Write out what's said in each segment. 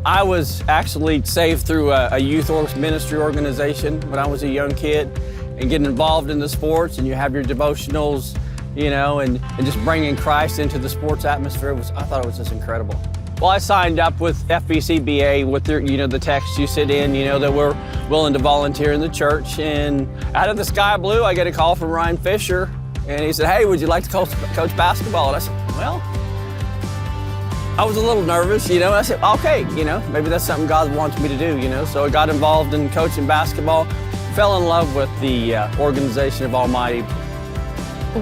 I was actually saved through a youth ministry organization when I was a young kid, and getting involved in the sports, and you have your devotionals, and just bringing Christ into the sports atmosphere I thought it was just incredible. Well, I signed up with FBCBA with the text you sent in, that we're willing to volunteer in the church, and out of the sky blue, I get a call from Ryan Fisher, and he said, "Hey, would you like to coach basketball?" And I said, "Well," I was a little nervous, I said, "Okay, maybe that's something God wants me to do," So I got involved in coaching basketball, fell in love with the organization of Almighty.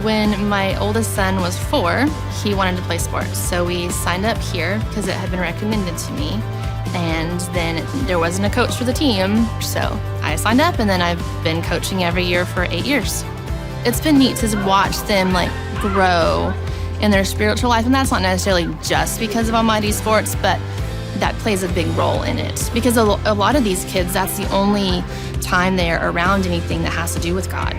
When my oldest son was 4, he wanted to play sports. So we signed up here because it had been recommended to me. And then there wasn't a coach for the team. So I signed up, and then I've been coaching every year for 8 years. It's been neat to watch them grow in their spiritual life. And that's not necessarily just because of Almighty Sports, but that plays a big role in it. Because a lot of these kids, that's the only time they're around anything that has to do with God,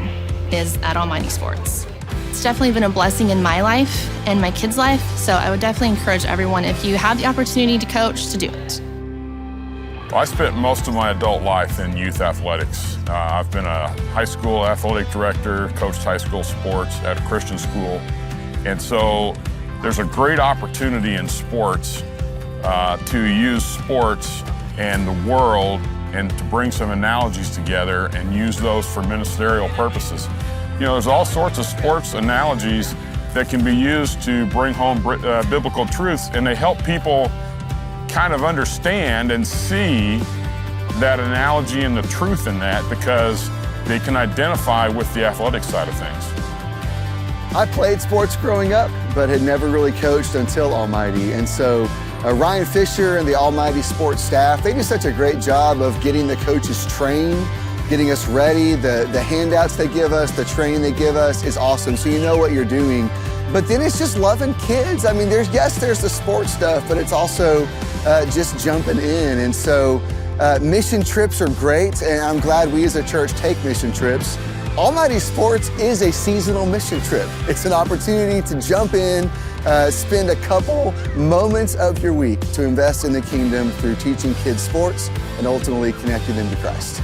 is at Almighty Sports. It's definitely been a blessing in my life and my kids' life, so I would definitely encourage everyone, if you have the opportunity to coach, to do it. Well, I spent most of my adult life in youth athletics. I've been a high school athletic director, coached high school sports at a Christian school, and so there's a great opportunity in sports to use sports and the world and to bring some analogies together and use those for ministerial purposes. There's all sorts of sports analogies that can be used to bring home biblical truths, and they help people kind of understand and see that analogy and the truth in that, because they can identify with the athletic side of things. I played sports growing up, but had never really coached until Almighty. And so Ryan Fisher and the Almighty Sports staff, they do such a great job of getting the coaches trained, getting us ready. The handouts they give us, the training they give us is awesome, so you know what you're doing. But then it's just loving kids. I mean, there's the sports stuff, but it's also just jumping in. And so mission trips are great, and I'm glad we as a church take mission trips. Almighty Sports is a seasonal mission trip. It's an opportunity to jump in, spend a couple moments of your week to invest in the kingdom through teaching kids sports and ultimately connecting them to Christ.